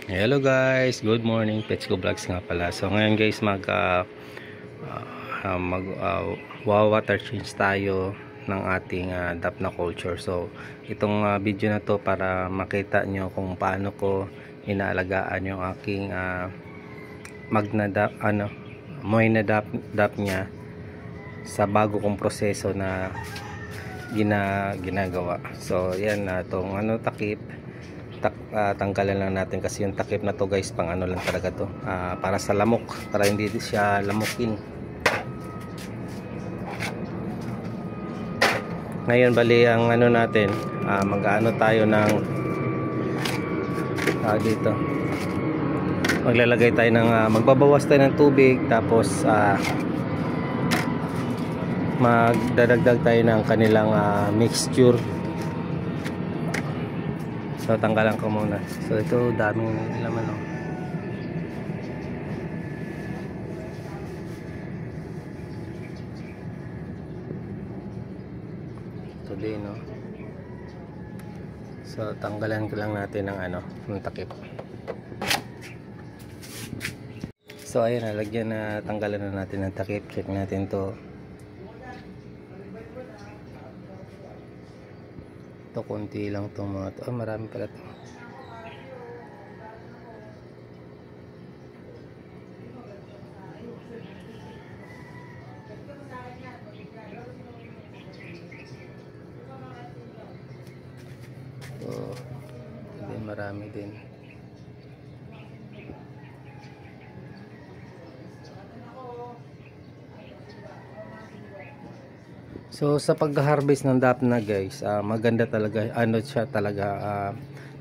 Hello guys, good morning. Petsko Vlogs nga pala. So ngayon guys water change tayo ng ating dapna culture. So itong video na to para makita nyo kung paano ko inaalagaan yung aking moy na dap niya sa bago kong proseso na ginagawa. So yan, itong takip, tanggalan lang natin kasi yung takip na to guys, pang ano lang talaga to, para sa lamok, para hindi siya lamukin. Ngayon bali ang ano natin, mag-ano tayo ng dito, maglalagay tayo ng magbabawas tayo ng tubig, tapos magdadagdag tayo ng kanilang mixture. So tanggalan ko muna. So ito daming laman, no? Today, no? So tanggalan ko lang natin ng ng takip. So ayun, nalagyan na, tanggalan na natin ng takip. Check natin to. Ito konti lang itong mga to. Marami pala to. Din marami din. So sa pag-harvest ng dapna guys, maganda talaga, siya talaga,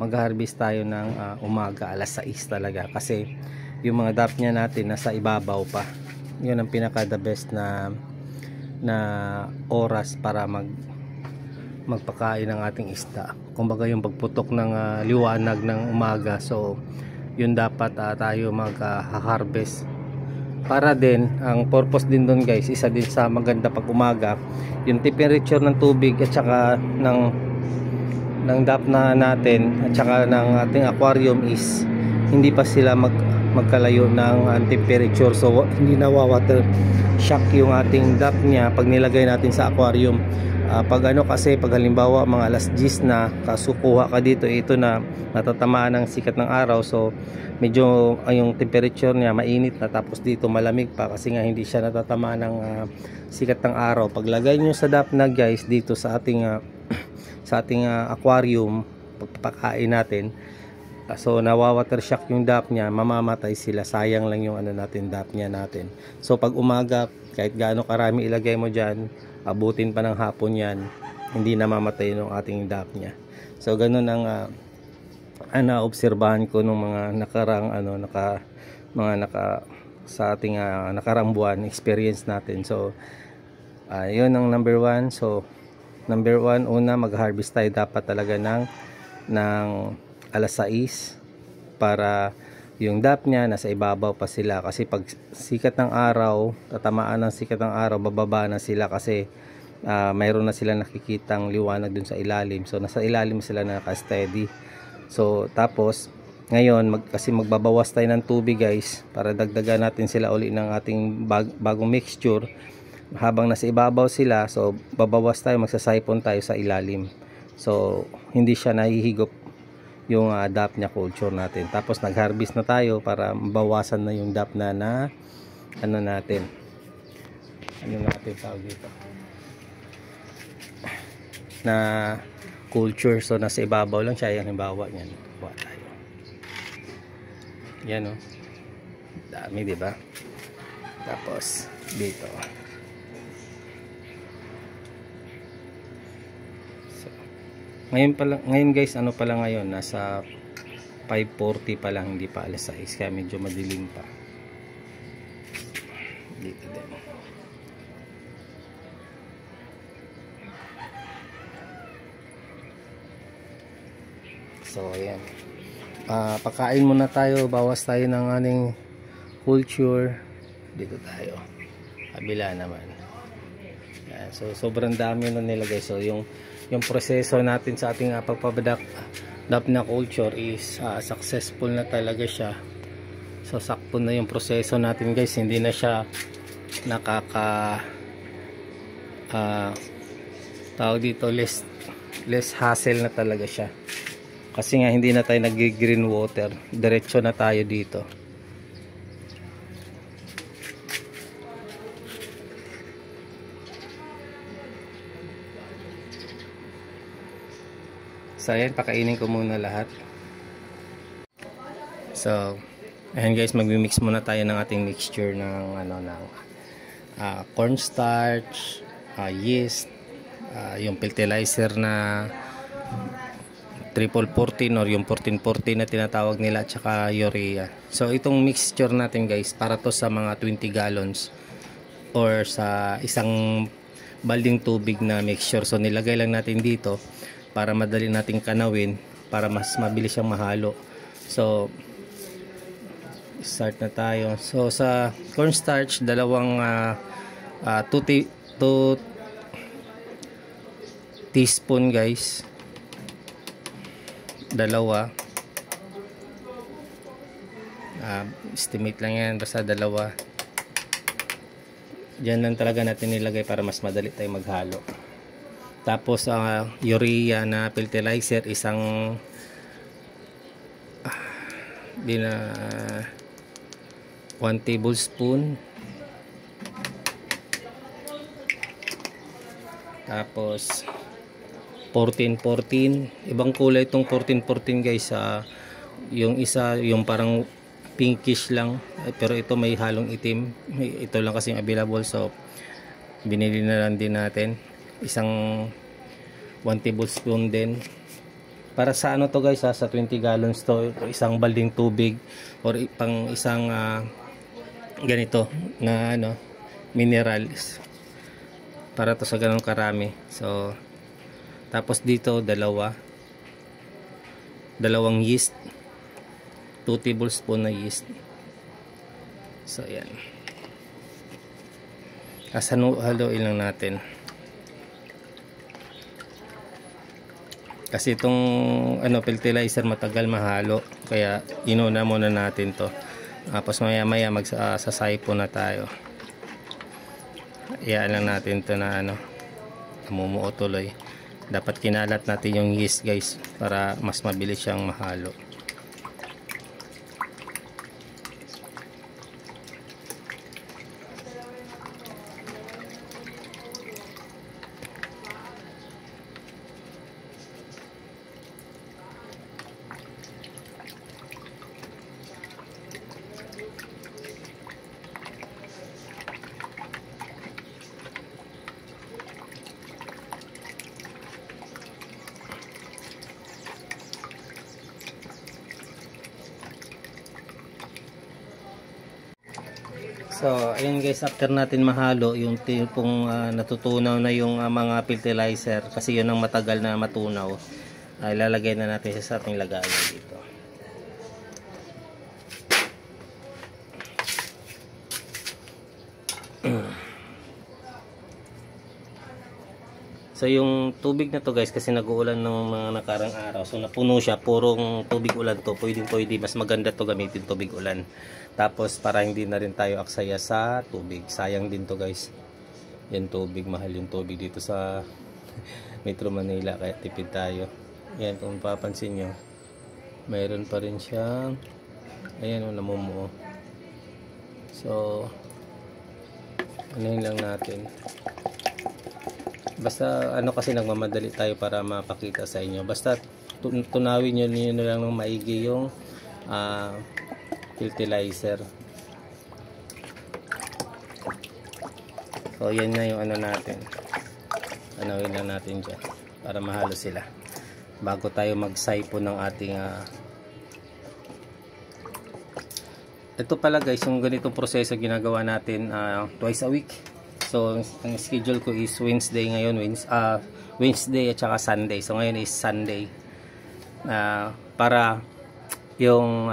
mag-harvest tayo ng umaga alas 6 talaga, kasi yung mga dapnya natin nasa ibabaw pa. Yun ang pinaka the best na oras para magpakain ng ating isda. Kumbaga yung pagputok ng liwanag ng umaga, so yun dapat tayo mag-harvest. Para din, ang purpose din doon guys, isa din sa maganda pag umaga, yung temperature ng tubig at saka ng dapna natin at saka ng ating aquarium is hindi pa sila magkalayo ng temperature, so hindi nawawater shock yung ating dap niya pag nilagay natin sa aquarium. Kasi pag halimbawa mga alas 10 na kasukuha ka dito, ito na natatamaan ng sikat ng araw, so medyo yung temperature niya mainit na, tapos dito malamig pa kasi nga hindi siya natatamaan ng sikat ng araw. Paglagay nyo sa dapna guys dito sa ating aquarium, pagpapakain natin, so nawawater shock yung dap niya, mamamatay sila, sayang lang yung dap niya natin. So pag umaga, kahit gaano karami ilagay mo dyan, abutin pa ng hapon yan, hindi namamatay yung ating dap niya. So ganun ang obserbahan ko nung mga nakarang sa ating nakarang buwan experience natin. So yun ang number 1. So number 1, una, mag-harvest tayo dapat talaga ng alas 6 para yung dap niya nasa ibabaw pa sila, kasi pag sikat ng araw, tatamaan ng sikat ng araw, bababa na sila kasi mayroon na sila nakikitang liwanag dun sa ilalim, so nasa ilalim sila naka-steady. So tapos ngayon kasi magbabawas tayo ng tubig guys para dagdagan natin sila uli ng ating bagong mixture. Habang nasa ibabaw sila, so babawas tayo, magsasaipon tayo sa ilalim, so hindi siya nahihigop yung dap niya culture natin. Tapos nag-harvest na tayo para mabawasan na yung dap na natin tawag dito na culture. So nasa ibabaw lang siya, yung halimbawa niyan, kuha tayo yan, dami, diba? Tapos dito, ngayon guys, ngayon nasa 5:40 pa lang, hindi pa alas 6, kaya medyo madilim pa dito din. So ayan, pakain muna tayo, bawas tayo ng ating culture. Dito tayo, kabila naman. So sobrang dami na nilagay. So yung proseso natin sa ating DAP na culture is successful na talaga siya. So sakto na yung proseso natin guys, hindi na siya nakaka tawag dito, less hassle na talaga siya. Kasi nga hindi na tayo nag-green water, diretso na tayo dito. So ayan, pakainin ko muna lahat. So ayan guys, magmi-mix muna tayo ng ating mixture ng cornstarch, yeast, yung fertilizer na triple 14 or yung 14-14 na tinatawag nila, at saka urea. So itong mixture natin guys, para to sa mga 20 gallons or sa isang balding tubig na mixture. So nilagay lang natin dito para madali nating kanawin, para mas mabilis siyang mahalo. So start na tayo. So sa cornstarch, dalawang 2 teaspoon guys, dalawa, estimate lang yan, basta dalawa. Diyan lang talaga natin nilagay para mas madali tayo maghalo. Tapos urea na fertilizer, isang 1 tablespoon. Tapos 14-14, ibang kulay itong 14-14 guys. Yung isa yung parang pinkish lang, pero ito may halong itim. Ito lang kasi yung available, so binili na lang din natin. Isang 1 tablespoon din. Para sa ano to guys, sa 20 gallons to, isang balding tubig, or pang isang ganito na minerals, para to sa ganong karami. So tapos dito dalawang yeast, 2 tablespoon na yeast. So yan, haluin lang natin. Kasi itong fertilizer matagal mahalo, kaya inuna muna natin to. Tapos maya maya magsasaypo na tayo. Iyaan lang natin to na namumuo tuloy. Dapat kinalat natin yung yeast guys, para mas mabilis siyang mahalo. So ayun guys, after natin mahalo, yung tipong natutunaw na yung mga fertilizer, kasi yun ang matagal na matunaw, ilalagay na natin sa ating lagayan dito. So yung tubig na to guys, kasi nag-uulan ng mga nakarang araw, so napuno siya, purong tubig ulan to. Pwede, mas maganda to gamitin tubig ulan. Tapos para hindi na rin tayo aksaya sa tubig, sayang din to guys. Yan tubig, mahal yung tubig dito sa Metro Manila, kaya tipid tayo. Yan, kung papansin nyo, mayroon pa rin siyang, ayan, namumuo. So anuhin lang natin. Basta kasi nagmamadali tayo para mapakita sa inyo. Basta tunawin nyo na lang ng maigi yung fertilizer. So yan na yung natin. Tanawin lang natin dyan para mahalo sila bago tayo magsaypo ng ating ito pala guys, yung ganitong proseso ginagawa natin twice a week. So ang schedule ko is Wednesday ngayon, Wednesday at saka Sunday. So ngayon is Sunday, para yung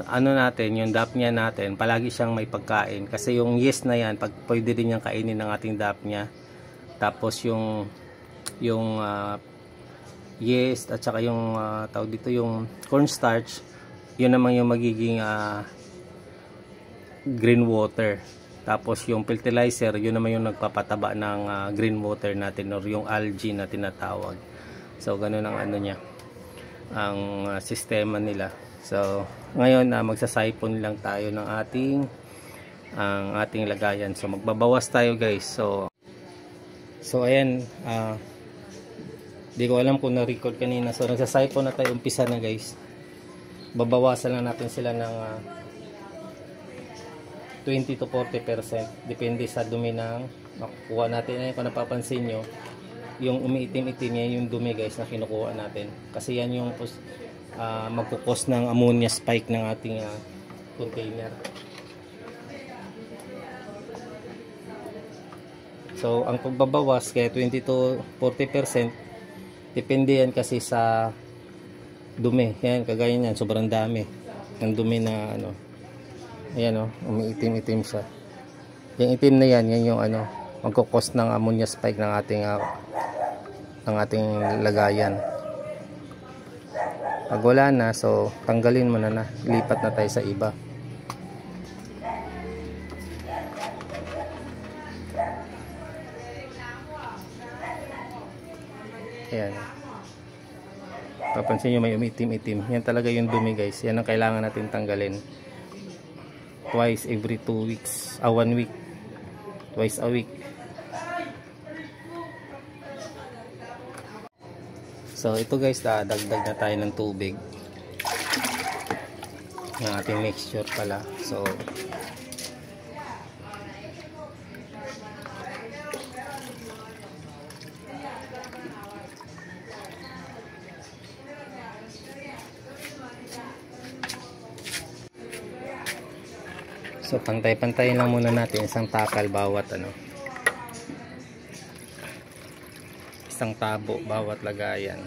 natin, yung dapnya natin, palagi siyang may pagkain. Kasi yung yeast na yan, pwede din niyang kainin ng ating dapnya. Tapos yung yeast at saka yung tawag dito yung cornstarch, yun naman yung magiging green water. Tapos yung fertilizer, yun naman yung nagpapataba ng green water natin or yung algae na tinatawag. So ganun ang ano niya, ang sistema nila. So ngayon magsasipon lang tayo ng ating lagayan. So magbabawas tayo guys. So ayan, di ko alam kung na-record kanina. So nagsasipon na tayo, umpisa na guys. Babawasan lang natin sila ng 20 to 40%, depende sa dumi ng makukuha natin. Ayun, kung napapansin nyo, yung umiitim-itim yan yung dumi guys na kinukuha natin, kasi yan yung magkukos ng ammonia spike ng ating container. So ang pagbabawas kaya 20 to 40%, depende yan kasi sa dumi. Yan, kagaya yan, sobrang dami ng dumi na ano. Ayan o, umiitim-itim siya. Yung itim na yan, yan yung ano, magkukos ng ammonia spike ng ating lagayan. Pag wala na, so tanggalin mo na, lipat na tayo sa iba. Ayan. Papansin nyo may umiitim-itim. Yan talaga yung dumi guys. Yan ang kailangan natin tanggalin. Twice every 2 weeks, 1 week, twice a week. So ito guys, dagdag na tayo ng tubig ng ating mixture pala. So So pantay-pantayin lang muna natin, isang takal bawat ano. Isang tabo bawat lagayan.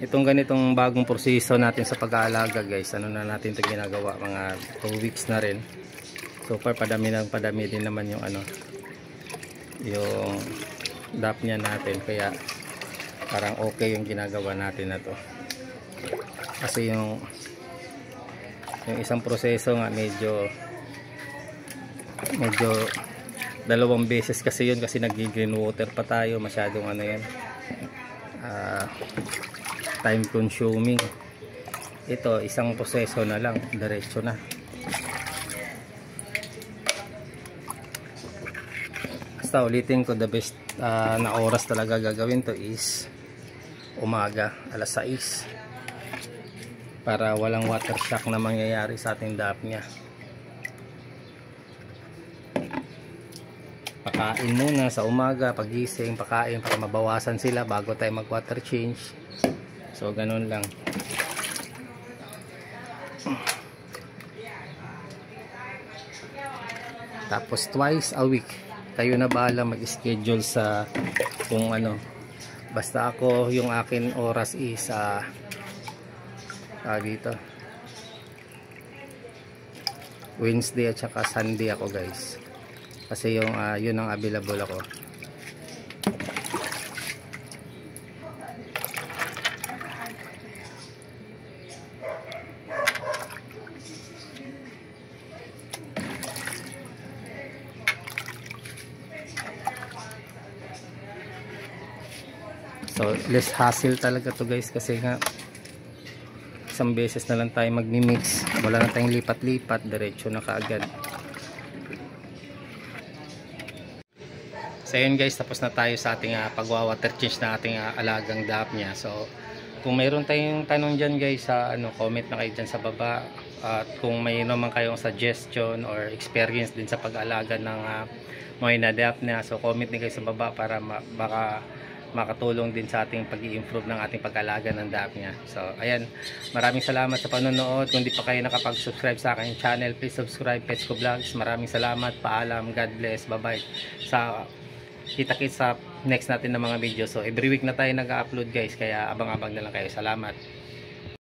Itong ganitong bagong proseso natin sa pag-aalaga guys, ano na natin 'to ginagawa, mga 2 weeks na rin. So far padami din naman yung ano, yung DAP niya natin, kaya parang okay yung ginagawa natin na to. Kasi yung isang proseso nga medyo dalawang beses kasi yun, kasi nag-green water pa tayo, masyadong ano yan, time consuming. Ito isang proseso na lang, diretso na. Basta ulitin ko, the best na oras talaga gagawin to is umaga, alas 6, para walang water shock na mangyayari sa ating DAP nya. Pakain muna sa umaga, pagising, pakain para mabawasan sila bago tayo mag water change. So ganun lang. Tapos twice a week, kayo na bahala mag-schedule sa kung ano. Basta ako, yung akin oras is dito Wednesday at saka Sunday ako guys, kasi yung yun ang available ako. So less hassle talaga to guys, kasi nga isang beses na lang tayo magmi-mix, wala na tayong lipat-lipat, diretso na kaagad. So yun guys, tapos na tayo sa ating pagwa-water change na ating alagang DAP nya. So kung mayroon tayong tanong dyan guys, comment na kayo dyan sa baba. At kung may naman kayong suggestion or experience din sa pag-alaga ng mga DAP nya, so comment din kayo sa baba para baka makatulong din sa ating pag-i-improve ng ating pag-alaga ng DAP nya. So ayan, maraming salamat sa panonood. Kung di pa kayo nakapag-subscribe sa aking channel, please subscribe, Petsko Vlogs. Maraming salamat, paalam, God bless, bye bye. Sa kita-kits sa next natin ng mga video. So every week na tayo nag-upload guys, kaya abang-abang na lang kayo. Salamat.